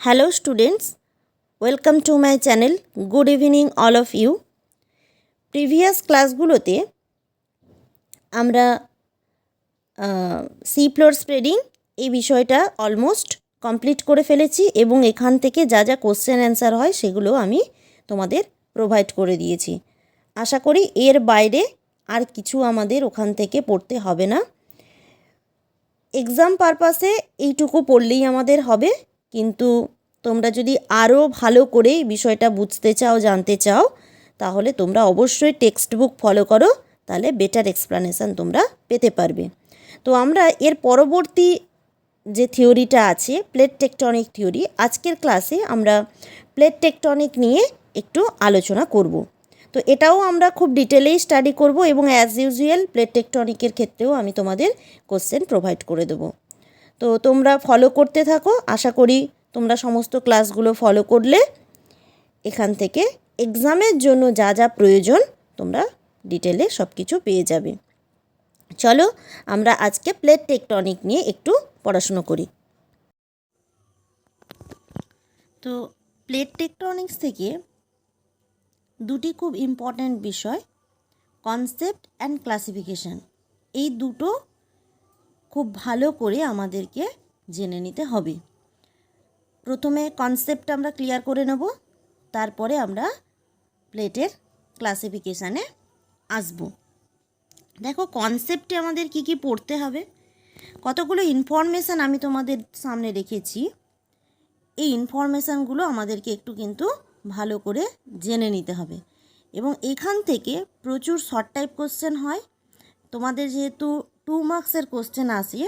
Hello students, welcome to my channel. Good evening all of you. Previous ক্লাসগুলোতে আমরা C floor spreading এই বিষয়টা almost complete করে ফেলেছি এবং এখান থেকে যা যা কোশ্চেন অ্যান্সার হয় সেগুলো আমি তোমাদের প্রোভাইড করে দিয়েছি। আশা করি এর বাইরে আর কিছু আমাদের ওখান থেকে পড়তে হবে না। এক্সাম পারপাসে এইটুকু পড়লেই আমাদের হবে, কিন্তু তোমরা যদি আরও ভালো করে বিষয়টা বুঝতে চাও, জানতে চাও, তাহলে তোমরা অবশ্যই টেক্সট বুক ফলো করো, তাহলে বেটার এক্সপ্লানেশান তোমরা পেতে পারবে। তো আমরা এর পরবর্তী যে থিওরিটা আছে প্লেট টেকটনিক থিওরি, আজকের ক্লাসে আমরা প্লেট টেকটনিক নিয়ে একটু আলোচনা করব। তো এটাও আমরা খুব ডিটেলেই স্টাডি করব এবং অ্যাজ ইউজুয়াল প্লেট টেকটনিকের ক্ষেত্রেও আমি তোমাদের কোশ্চেন প্রোভাইড করে দেবো। তো তোমরা ফলো করতে থাকো। আশা করি তোমরা সমস্ত ক্লাসগুলো ফলো করলে এখান থেকে এক্সামের জন্য যা যা প্রয়োজন তোমরা ডিটেলে সব কিছু পেয়ে যাবে। চলো আমরা আজকে প্লেট টেকটনিক নিয়ে একটু পড়াশুনো করি। তো প্লেট টেকটনিক্স থেকে দুটি খুব ইম্পর্ট্যান্ট বিষয়, কনসেপ্ট অ্যান্ড ক্লাসিফিকেশান, এই দুটো খুব ভালো করে আমাদেরকে জেনে নিতে হবে। প্রথমে কনসেপ্ট আমরা ক্লিয়ার করে নেব, তারপরে আমরা প্লেটের ক্লাসিফিকেশানে আসব। দেখো কনসেপ্টে আমাদের কি কি পড়তে হবে, কতগুলো ইনফরমেশান আমি তোমাদের সামনে রেখেছি। এই ইনফরমেশানগুলো আমাদেরকে একটু কিন্তু ভালো করে জেনে নিতে হবে এবং এখান থেকে প্রচুর শর্ট টাইপ কোশ্চেন হয়। তোমাদের যেহেতু 2 মার্কসের কোশ্চেন আসে,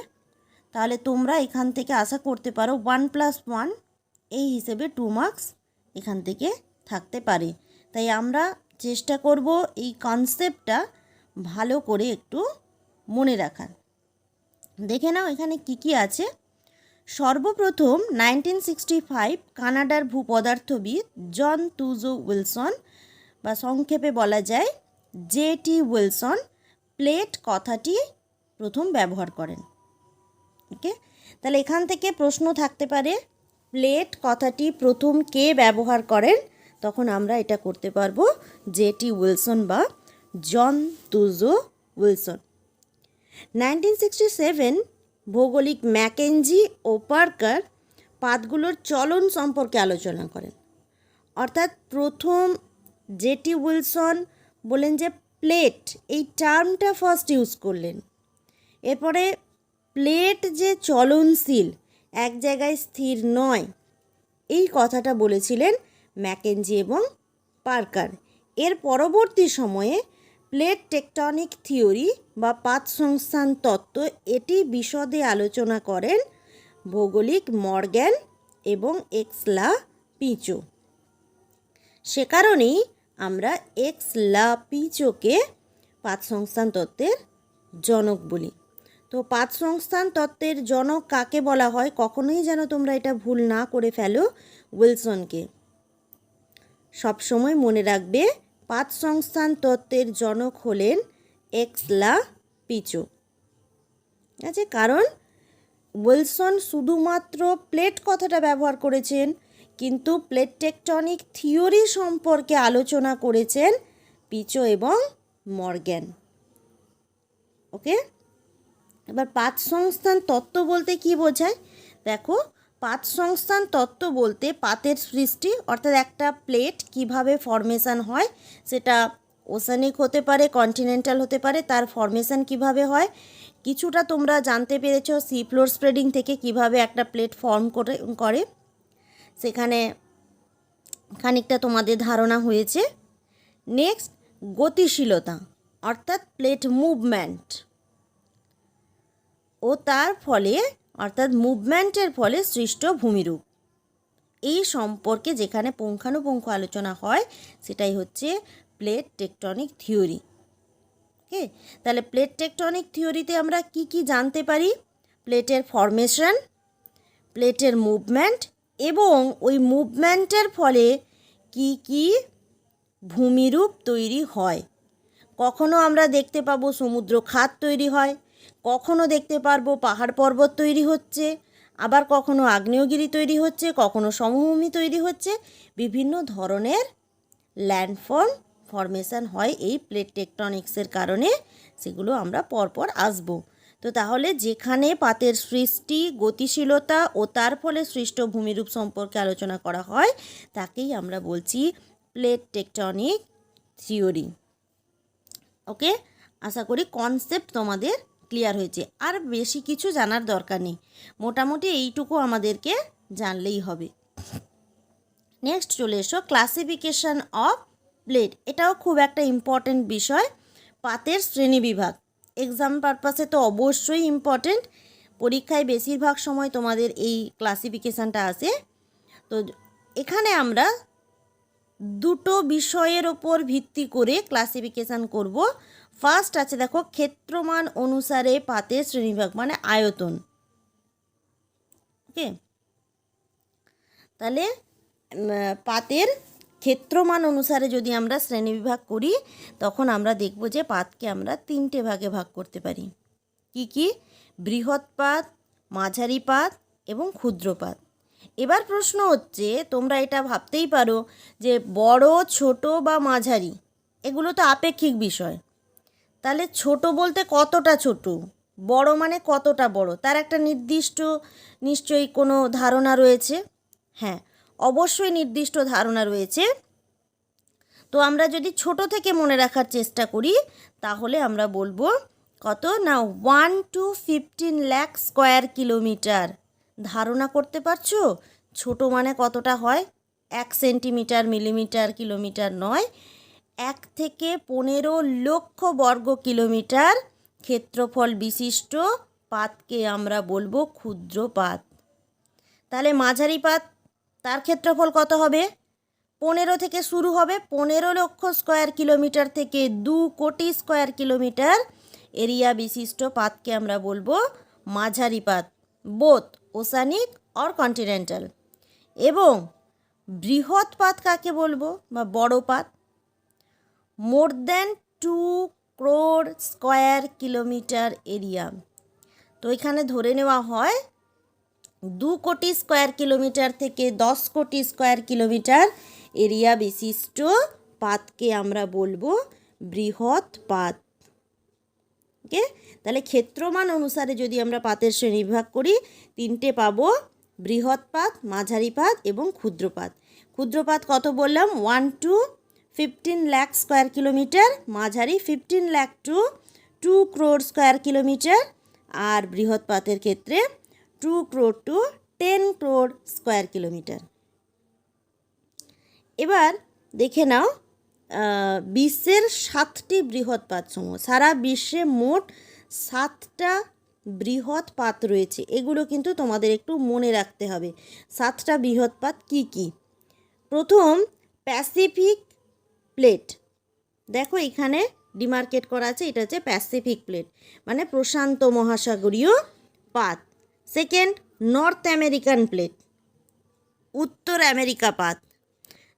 তাহলে তোমরা এখান থেকে আশা করতে পারো 1+1 এই হিসেবে 2 মার্কস এখান থেকে থাকতে পারে। তাই আমরা চেষ্টা করব এই কনসেপ্টটা ভালো করে একটু মনে রাখার। দেখে নাও এখানে কি কি আছে। সর্বপ্রথম 1965 কানাডার ভূপদার্থবিদ জন তুজো উইলসন, বা সংক্ষেপে বলা যায় জেটি উইলসন, প্লেট কথাটি প্রথম ব্যবহার করেন। ওকে, তাহলে এখান থেকে প্রশ্ন থাকতে পারে প্লেট কথাটি প্রথম কে ব্যবহার করেন, তখন আমরা এটা করতে পারবো জেটি উইলসন বা জন তুজো উইলসন। 1967 ভৌগোলিক ম্যাকেঞ্জি ও পার্কার পাতগুলোর চলন সম্পর্কে আলোচনা করেন। অর্থাৎ প্রথম জেটি উইলসন বলেন যে প্লেট এই টার্মটা ফার্স্ট ইউজ করলেন। এরপরে প্লেট যে চলনশীল, এক জায়গায় স্থির নয়, এই কথাটা বলেছিলেন ম্যাকেঞ্জি এবং পার্কার। এর পরবর্তী সময়ে প্লেট টেকটনিক থিওরি বা পাত সংস্থান তত্ত্ব, এটি বিশদে আলোচনা করেন ভৌগোলিক মর্গ্যান এবং এক্স লা পিচো। সে কারণেই আমরা এক্স লা পিচোকে পাত সংস্থান তত্ত্বের জনক বলি। তো পাত সংস্থান তত্ত্বের জনক কাকে বলা হয়, কখনোই যেন তোমরা এটা ভুল না করে ফেলো, উইলসনকে। সবসময় মনে রাখবে পাত সংস্থান তত্ত্বের জনক হলেন এক্স লা পিচো। ঠিক আছে, কারণ উইলসন শুধুমাত্র প্লেট কথাটা ব্যবহার করেছেন, কিন্তু প্লেট টেকটনিক থিওরি সম্পর্কে আলোচনা করেছেন পিচো এবং মর্গ্যান। ওকে, এবার পাত সংস্থান তত্ত্ব বলতে কি বোঝায় দেখো। পাত সংস্থান তত্ত্ব বলতে পাতের সৃষ্টি, অর্থাৎ একটা প্লেট কিভাবে ফর্মেশন হয়, সেটা ওসানিক হতে পারে, কন্টিনেন্টাল হতে পারে, তার ফর্মেশন কিভাবে হয় কিছুটা তোমরা জানতে পেরেছ সি ফ্লোর স্প্রেডিং থেকে, কিভাবে একটা প্লেট ফর্ম করে সেখানে খানিকটা তোমাদের ধারণা হয়েছে। নেক্সট গতিশীলতা, অর্থাৎ প্লেট মুভমেন্ট, ও তার ফলে অর্থাৎ মুভমেন্টের ফলে সৃষ্ট ভূমিরূপ, এই সম্পর্কে যেখানে পুঙ্খানুপুঙ্খ আলোচনা হয় সেটাই হচ্ছে প্লেট টেকটনিক থিওরি। ওকে, তাহলে প্লেট টেকটনিক থিওরিতে আমরা কি কি জানতে পারি, প্লেটের ফর্মেশন, প্লেটের মুভমেন্ট এবং ওই মুভমেন্টের ফলে কি কি ভূমিরূপ তৈরি হয়। কখনো আমরা দেখতে পাবো সমুদ্র খাত তৈরি হয়, কখনো দেখতে পারবো পাহাড় পর্বত তৈরি হচ্ছে, আবার কখনো আগ্নেয়গিরি তৈরি হচ্ছে, কখনো সমভূমি তৈরি হচ্ছে, বিভিন্ন ধরনের ল্যান্ডফল ফরমেশন হয় এই প্লেট টেকটনিক্সের কারণে। সেগুলো আমরা পরপর আসব। তো তাহলে যেখানে পাতের সৃষ্টি, গতিশীলতা ও তার ফলে সৃষ্ট ভূমিরূপ সম্পর্কে আলোচনা করা হয় তাকেই আমরা বলছি প্লেট টেকটনিক থিওরি। ওকে, আশা করি কনসেপ্ট তোমাদের ক্লিয়ার হয়েছে। আর বেশি কিছু জানার দরকার নেই, মোটামুটি এইটুকু আমাদেরকে জানলেই হবে। নেক্সট চলে এসো ক্লাসিফিকেশন অফ প্লেট। এটাও খুব একটা ইম্পর্টেন্ট বিষয়, পাতের শ্রেণীবিভাগ। এক্সাম পারপাসে তো অবশ্যই ইম্পর্টেন্ট, পরীক্ষায় বেশিরভাগ সময় তোমাদের এই ক্লাসিফিকেশানটা আসে। তো এখানে আমরা দুটো বিষয়ের ওপর ভিত্তি করে ক্লাসিফিকেশান করব। ফার্স্ট আছে দেখো ক্ষেত্রমান অনুসারে পাতের শ্রেণীবিভাগ, মানে আয়তন। ওকে, তাহলে পাতের ক্ষেত্রমান অনুসারে যদি আমরা শ্রেণীবিভাগ করি তখন আমরা দেখব যে পাতকে আমরা তিনটে ভাগে ভাগ করতে পারি। কি কি? বৃহৎ পাত, মাঝারি পাত এবং ক্ষুদ্র পাত। এবার প্রশ্ন হচ্ছে, তোমরা এটা ভাবতেই পারো যে বড়, ছোট বা মাঝারি এগুলো তো আপেক্ষিক বিষয়। তাহলে ছোট বলতে কতটা ছোট, বড় মানে কতটা বড়, তার একটা নির্দিষ্ট নিশ্চয়ই কোনো ধারণা রয়েছে। হ্যাঁ, অবশ্যই নির্দিষ্ট ধারণা রয়েছে। তো আমরা যদি ছোট থেকে মনে রাখার চেষ্টা করি তাহলে আমরা বলবো কত না 1 to 15 লাখ স্কোয়ার কিলোমিটার। ধারণা করতে পারছো ছোট মানে কতটা হয়? 1 সেন্টিমিটার, মিলিমিটার, কিলোমিটার নয়, 1 থেকে 15 লক্ষ বর্গ কিলোমিটার ক্ষেত্রফল বিশিষ্ট পাতকে আমরা বলবো ক্ষুদ্র পাত। তাহলে মাঝারি পাত, তার ক্ষেত্রফল কত হবে? 15 থেকে শুরু হবে, 15 লক্ষ স্কোয়ার কিলোমিটার থেকে 2 কোটি স্কোয়ার কিলোমিটার এরিয়া বিশিষ্ট পাতকে আমরা বলবো মাঝারি পাত, বোথ ওসানিক অর কন্টিনেন্টাল। এবং বৃহৎ পাত কাকে বলবো বা বড় পাত? More than 2 crore square kilometre area. তো এখানে ধরে নেওয়া হয় 2 কোটি স্কোয়ার কিলোমিটার থেকে 10 কোটি স্কোয়ার কিলোমিটার এরিয়া বিশিষ্ট পাতকে আমরা বলবো বৃহৎ পাত। ওকে, তাহলে ক্ষেত্রমান অনুসারে যদি আমরা পাতের শ্রেণীবিভাগ করি তিনটে পাবো, বৃহৎ পাত, মাঝারি পাত এবং ক্ষুদ্র পাত। ক্ষুদ্র পাত কত বললাম? 1 to 15 লাখ স্কোয়ার কিলোমিটার, মাঝারি 15 lakh to 2 crore square kilometre, আর বৃহৎ পাতের ক্ষেত্রে 2 crore to 10 crore square kilometre. এবার দেখে নাও বিশ্বের 7টি বৃহৎ পাতসমূহ। সারা বিশ্বে মোট 7টা বৃহৎ পাত রয়েছে, এগুলো কিন্তু তোমাদের একটু মনে রাখতে হবে। 7টা বৃহৎ পাত কী কী? প্রথম প্যাসিফিক প্লেট, দেখো এখানে ডিমার্কেট করা আছে, এটা হচ্ছে প্যাসিফিক প্লেট মানে প্রশান্ত মহাসাগরীয় পাত। সেকেন্ড নর্থ আমেরিকান প্লেট, উত্তর আমেরিকা পাত।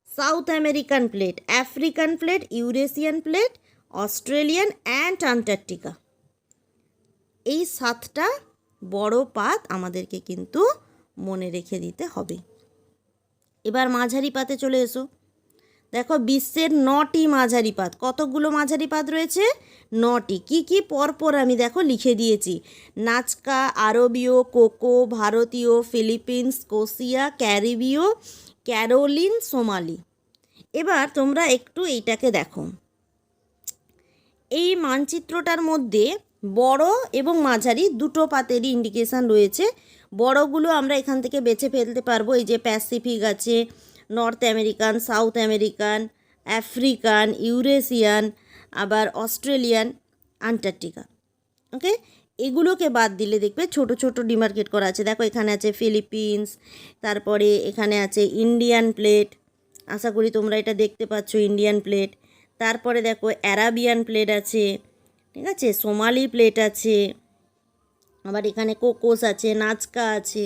South American plate, African plate, Eurasian plate, Australian and Antarctica. এই 7টা বড় পাত আমাদেরকে কিন্তু মনে রেখে দিতে হবে। এবার মাঝারি পাতে চলে এসো। দেখো বিশ্বের 9টি মাঝারি পাত। কতগুলো মাঝারি পাত রয়েছে? 9টি। কি কি? পরপর আমি দেখো লিখে দিয়েছি। নাজকা, আরবীয়, কোকো, ভারতীয়, ফিলিপিন্স, কোসিয়া, ক্যারিবীয়, ক্যারোলিন, সোমালি। এবার তোমরা একটু এইটাকে দেখো, এই মানচিত্রটার মধ্যে বড় এবং মাঝারি দুটো পাতেরই ইন্ডিকেশান রয়েছে। বড়গুলো আমরা এখান থেকে বেছে ফেলতে পারবো, এই যে প্যাসিফিক আছে, north American, south American, African, Eurasian, আবার অস্ট্রেলিয়ান, আন্টার্কটিকা। ওকে, এগুলোকে বাদ দিলে দেখবে ছোট ছোট ডিমার্কেট করা আছে। দেখো এখানে আছে ফিলিপিন্স, তারপরে এখানে আছে ইন্ডিয়ান প্লেট, আশা করি তোমরা এটা দেখতে পাচ্ছ, ইন্ডিয়ান প্লেট। তারপরে দেখো অ্যারাবিয়ান প্লেট আছে, ঠিক আছে, সোমালি প্লেট আছে, আবার এখানে কোকোস আছে, নাজকা আছে।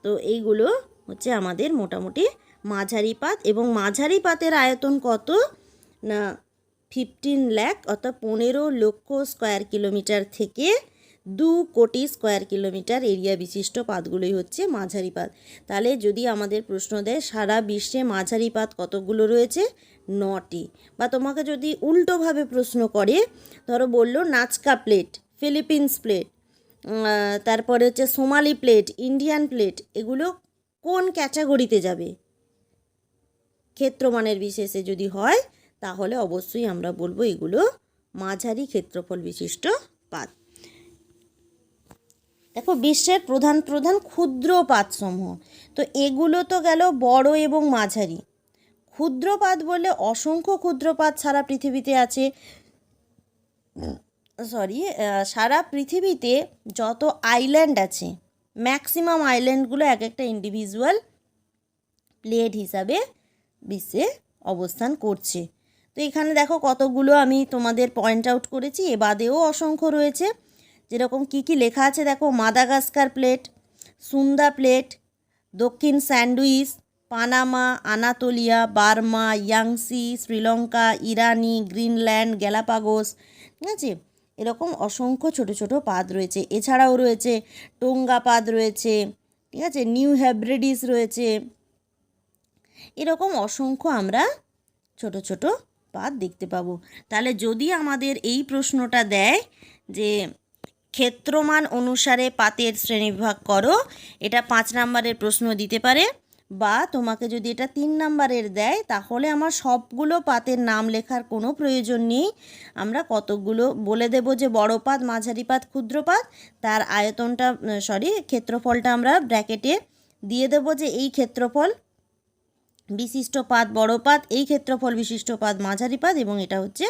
তো এইগুলো হচ্ছে আমাদের মোটামুটি মাঝারি পাত। এবং মাঝারি পাতের আয়তন কত না 15 লাখ অর্থাৎ 15 লক্ষ স্কোয়ার কিলোমিটার থেকে 2 কোটি স্কোয়ার কিলোমিটার এরিয়া বিশিষ্ট পাতগুলোই হচ্ছে মাঝারি পাত। তাহলে যদি আমাদের প্রশ্ন দেয় সারা বিশ্বে মাঝারি পাত কতগুলো রয়েছে, 9টি। বা তোমাকে যদি উল্টোভাবে প্রশ্ন করে, ধরো বললো নাজকা প্লেট, ফিলিপিন্স প্লেট, তারপরে হচ্ছে সোমালি প্লেট, ইন্ডিয়ান প্লেট, এগুলো কোন ক্যাটাগরিতে যাবে ক্ষেত্রমানের বিশেষে যদি হয়, তাহলে অবশ্যই আমরা বলবো এগুলো মাঝারি ক্ষেত্রফল বিশিষ্ট পাত। দেখো বিশ্বের প্রধান প্রধান ক্ষুদ্র পাতসমূহ, তো এগুলো তো গেল বড় এবং মাঝারি। ক্ষুদ্র পাত বললে অসংখ্য ক্ষুদ্র পাত সারা পৃথিবীতে আছে, সারা পৃথিবীতে যত আইল্যান্ড আছে ম্যাক্সিমাম আইল্যান্ডগুলো এক একটা ইন্ডিভিজুয়াল প্লেট হিসাবে বিশ্বে অবস্থান করছে। তো এখানে দেখো কতগুলো আমি তোমাদের পয়েন্ট আউট করেছি, এ বাদেও অসংখ্য রয়েছে। যেরকম কি কি লেখা আছে দেখো, মাদাগাস্কার প্লেট, সুন্দা প্লেট, দক্ষিণ sandwich, Panama, Anatolia, Burma, Yangtze, Sri Lanka, ইরানি, গ্রিনল্যান্ড, গ্যালাপাগোস, ঠিক আছে। এরকম অসংখ্য ছোট ছোট পাত রয়েছে। এছাড়াও রয়েছে টোঙ্গা পাত রয়েছে, ঠিক আছে, নিউ হেব্রিডিস রয়েছে। এরকম অসংখ্য আমরা ছোট ছোট পাত দেখতে পাবো। তাহলে যদি আমাদের এই প্রশ্নটা দেয় যে ক্ষেত্রমান অনুসারে পাতের শ্রেণীবিভাগ করো, এটা 5 নম্বরের প্রশ্ন দিতে পারে। বা তোমাকে যদি এটা 3 নম্বরের দেয়, তাহলে আমার সবগুলো পাতের নাম লেখার কোনো প্রয়োজন নেই। আমরা কতগুলো বলে দেব যে বড় পাত, মাঝারি পাত, ক্ষুদ্র পাত, তার আয়তনটা ক্ষেত্রফলটা আমরা ব্র্যাকেটে দিয়ে দেব যে এই ক্ষেত্রফল বিশিষ্ট পাত বড় পাত, এই ক্ষেত্রফল বিশিষ্ট পাত মাঝারি পাত, এবং এটা হচ্ছে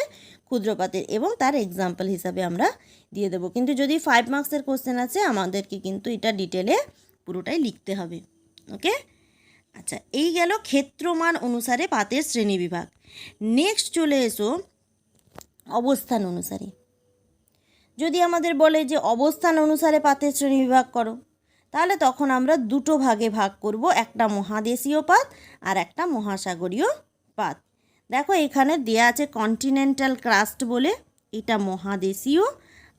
ক্ষুদ্র পাতের, এবং তার এক্সাম্পল হিসাবে আমরা দিয়ে দেবো। কিন্তু যদি 5 মার্কসের কোশ্চেন আছে, আমাদেরকে কিন্তু এটা ডিটেলে পুরোটাই লিখতে হবে। ওকে, আচ্ছা, এই গেল ক্ষেত্রমান অনুসারে পাতের শ্রেণীবিভাগ। নেক্সট চলে এসো অবস্থান অনুসারে। যদি আমাদের বলে যে অবস্থান অনুসারে পাতের শ্রেণীবিভাগ করো, তাহলে তখন আমরা দুটো ভাগে ভাগ করব, একটা মহাদেশীয় পাত আর একটা মহাসাগরীয় পাত। দেখো এখানে দেয়া আছে কন্টিনেন্টাল ক্রাস্ট বলে, এটা মহাদেশীয়,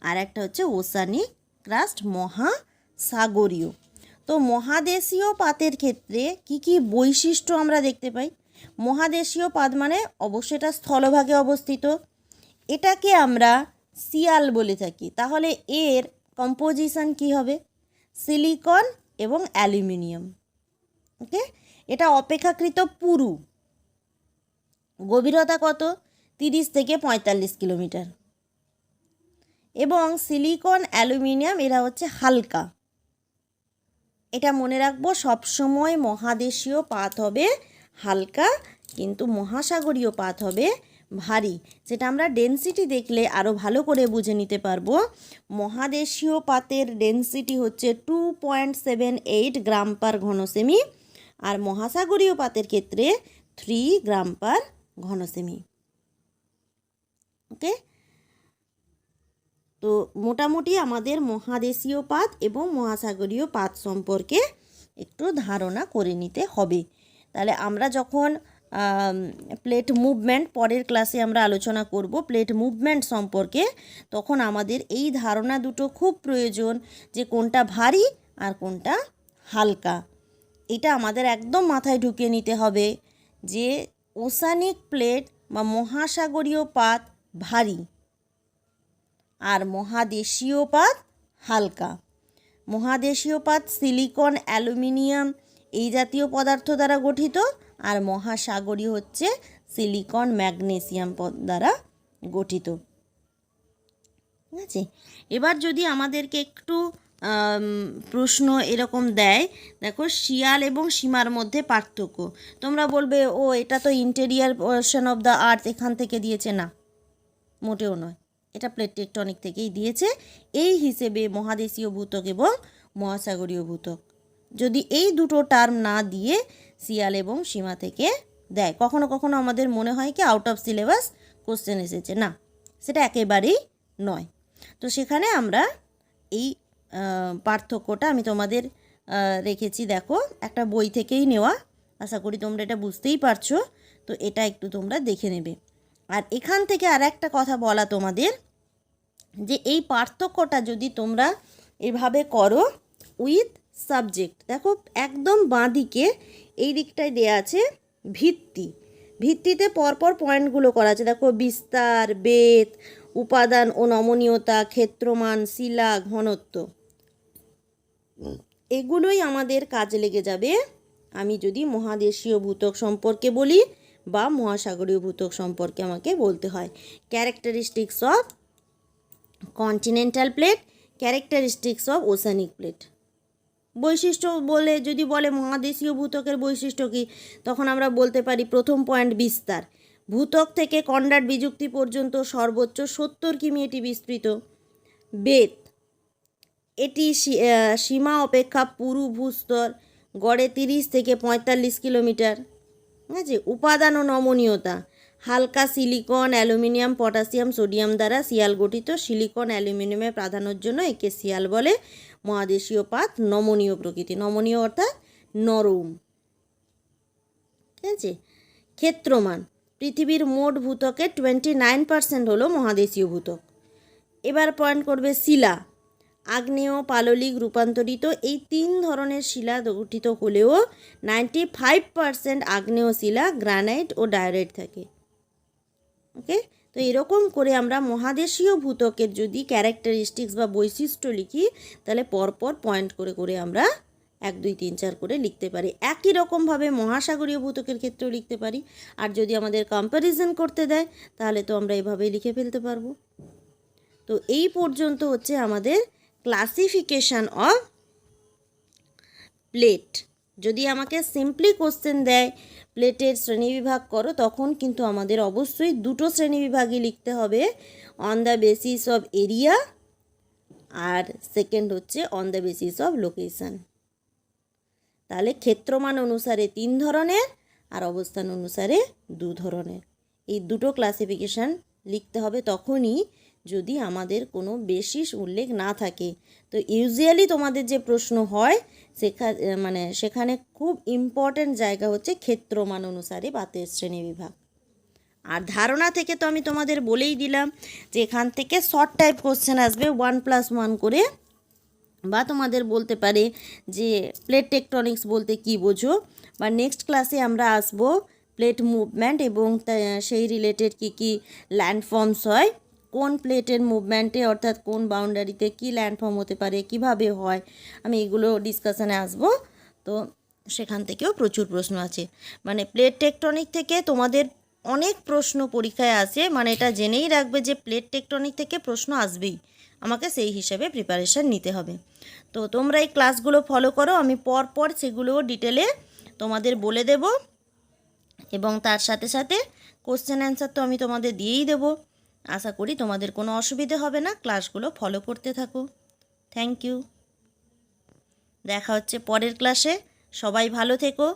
আর একটা হচ্ছে ওসানিক ক্রাস্ট মহাসাগরীয়। তো মহাদেশীয় পাতের ক্ষেত্রে কি কি বৈশিষ্ট্য আমরা দেখতে পাই? মহাদেশীয় পাত মানে অবশ্যই এটা স্থলভাগে অবস্থিত, এটাকে আমরা সিয়াল বলে থাকি। তাহলে এর কম্পোজিশন কি হবে? সিলিকন এবং অ্যালুমিনিয়াম। ওকে, এটা অপেক্ষাকৃত পুরু, গভীরতা কত? 30 থেকে 45 কিলোমিটার। এবং সিলিকন অ্যালুমিনিয়াম এরা হচ্ছে হালকা। এটা মনে রাখবো, সবসময় মহাদেশীয় পাত হবে হালকা, কিন্তু মহাসাগরীয় পাত হবে ভারী। যেটা আমরা ডেনসিটি দেখলে আরও ভালো করে বুঝে নিতে পারবো। মহাদেশীয় পাতের ডেনসিটি হচ্ছে 2.78 গ্রাম পার ঘনসেমি, আর মহাসাগরীয় পাতের ক্ষেত্রে 3 গ্রাম পার ঘনসেমি। ওকে, তো মোটামুটি আমাদের মহাদেশীয় পাত এবং মহাসাগরীয় পাত সম্পর্কে একটু ধারণা করে নিতে হবে। তাহলে আমরা যখন প্লেট মুভমেন্ট, পরের ক্লাসে আমরা আলোচনা করব প্লেট মুভমেন্ট সম্পর্কে, তখন আমাদের এই ধারণা দুটো খুব প্রয়োজন, যে কোনটা ভারী আর কোনটা হালকা। এটা আমাদের একদম মাথায় ঢুকিয়ে নিতে হবে যে ওসানিক প্লেট বা মহাসাগরীয় পাত ভারী আর মহাদেশীয় পাত হালকা। মহাদেশীয় পাত সিলিকন, অ্যালুমিনিয়াম এই জাতীয় পদার্থ দ্বারা গঠিত, আর মহাসাগরীয় হচ্ছে সিলিকন, ম্যাগনেসিয়াম দ্বারা গঠিত। ঠিক আছে, এবার যদি আমাদেরকে একটু প্রশ্ন এরকম দেয়, দেখো শিয়াল এবং সীমার মধ্যে পার্থক্য, তোমরা বলবে ও এটা তো interior portion of the earth এখান থেকে দিয়েছে। না, মোটেও নয়, এটা প্লেট টেকটনিক থেকেই দিয়েছে। এই হিসেবে মহাদেশীয় ভূত্বক এবং মহাসাগরীয় ভূত্বক, যদি এই দুটো টার্ম না দিয়ে শিয়াল এবং সীমা থেকে দেয়, কখনো কখনো আমাদের মনে হয় কি আউট অফ সিলেবাস কোশ্চেন এসেছে, না, সেটা একেবারেই নয়। তো সেখানে আমরা এই পার্থক্যটা আমি তোমাদের রেখেছি, দেখো একটা বই থেকেই নেওয়া, আশা করি তোমরা এটা বুঝতেই পারছো। তো এটা একটু তোমরা দেখে নেবে। আর এখান থেকে আর একটা কথা বলা তোমাদের, যে এই পার্থক্যটা যদি তোমরা এভাবে করো উইথ সাবজেক্ট, দেখো একদম বাঁ দিকে এই দিকটায় দেয়া আছে ভিত্তি, ভিত্তিতে পরপর পয়েন্টগুলো করা আছে, দেখো বিস্তার, বেধ, উপাদান ও নমনীয়তা, ক্ষেত্রমান, শিলা, ঘনত্ব, এগুলোই আমাদের কাজে লেগে যাবে আমি যদি মহাদেশীয় ভূত্বক সম্পর্কে বলি বা মহাসাগরীয় ভূত্বক সম্পর্কে আমাকে বলতে হয়। Characteristics of continental plate, characteristics of oceanic plate. বৈশিষ্ট্য বলে যদি বলে মহাদেশীয় ভূত্বকের বৈশিষ্ট্য কী, তখন আমরা বলতে পারি প্রথম পয়েন্ট বিস্তার, ভূত্বক থেকে কন্ডার বিযুক্তি পর্যন্ত সর্বোচ্চ 70 কিমি এটি বিস্তৃত। বেধ, এটি সীমা অপেক্ষা পুরু ভূস্তর গড়ে 30 থেকে 45 কিলোমিটার। ঠিক আছে। উপাদান ও নমনীয়তা, হালকা সিলিকন, অ্যালুমিনিয়াম, পটাশিয়াম, সোডিয়াম দ্বারা সিয়াল গঠিত। সিলিকন অ্যালুমিনিয়ামের প্রাধান্যের জন্য একে সিয়াল বলে। মহাদেশীয় পাত নমনীয় প্রকৃতি, নমনীয় অর্থাৎ নরম। ঠিক আছে। ক্ষেত্রমান, পৃথিবীর মোট ভূত্বকের 29% হলো মহাদেশীয় ভূত্বক। এবার পয়েন্ট করবে শিলা, আগ্নেয়, পাললিক, রূপান্তরিত, এই 3 ধরনের শিলা গঠিত হলেও 95% আগ্নেয় শিলা, গ্রানাইট ও ডায়োরাইট থাকে। ওকে, তো এরকম করে আমরা মহাদেশীয় ভূত্বকের যদি ক্যারেক্টারিস্টিক্স বা বৈশিষ্ট্য লিখি তাহলে পরপর পয়েন্ট করে করে আমরা 1 2 3 4 করে লিখতে পারি। একই রকমভাবে মহাসাগরীয় ভূত্বকের ক্ষেত্রেও লিখতে পারি। আর যদি আমাদের কম্প্যারিজন করতে দেয় তাহলে তো আমরা এভাবেই লিখে ফেলতে পারবো। তো এই পর্যন্ত হচ্ছে আমাদের ক্লাসিফিকেশান অফ প্লেট। যদি আমাকে সিম্পলি কোশ্চেন দেয় প্লেটের শ্রেণীবিভাগ করো, তখন কিন্তু আমাদের অবশ্যই 2টো শ্রেণীবিভাগই লিখতে হবে, on the basis of area আর সেকেন্ড হচ্ছে on the basis of location. তাহলে ক্ষেত্রমান অনুসারে 3 ধরনের আর অবস্থান অনুসারে 2 ধরনের, এই 2টো ক্লাসিফিকেশান লিখতে হবে তখনই যদি আমাদের কোনো বেসিস উল্লেখ না থাকে। তো ইউজুয়ালি তোমাদের যে প্রশ্ন হয় সেখানে খুব ইম্পর্ট্যান্ট জায়গা হচ্ছে ক্ষেত্রমান অনুসারে বাতের শ্রেণীবিভাগ। আর ধারণা থেকে তো আমি তোমাদের বলেই দিলাম যে এখান থেকে শর্ট টাইপ কোশ্চেন আসবে 1+1 করে, বা তোমাদের বলতে পারে যে প্লেট টেকটনিক্স বলতে কি বোঝো, বা নেক্সট ক্লাসে আমরা আসব প্লেট মুভমেন্ট এবং সেই রিলেটেড কি ল্যান্ডফর্মস হয়, কোন প্লেটের মুভমেন্টে অর্থাৎ কোন বাউন্ডারিতে কি ল্যান্ডফর্ম হতে পারে, কিভাবে হয়, আমি এগুলো ডিসকাশানে আসব। তো সেখান থেকেও প্রচুর প্রশ্ন আছে, মানে প্লেট টেকটনিক থেকে তোমাদের অনেক প্রশ্ন পরীক্ষায় আসে, মানে এটা জেনেই রাখবে যে প্লেট টেকটনিক থেকে প্রশ্ন আসবেই, আমাকে সেই হিসাবে প্রিপারেশান নিতে হবে। তো তোমরা এই ক্লাসগুলো ফলো করো, আমি পরপর সেগুলোও ডিটেলে তোমাদের বলে দেব, এবং তার সাথে সাথে কোশ্চেন অ্যান্সার তো আমি তোমাদের দিয়েই দেব। আশা করি তোমাদের কোনো অসুবিধে হবে না, ক্লাসগুলো ফলো করতে থাকো। থ্যাংক ইউ, দেখা হচ্ছে পরের ক্লাসে, সবাই ভালো থেকো।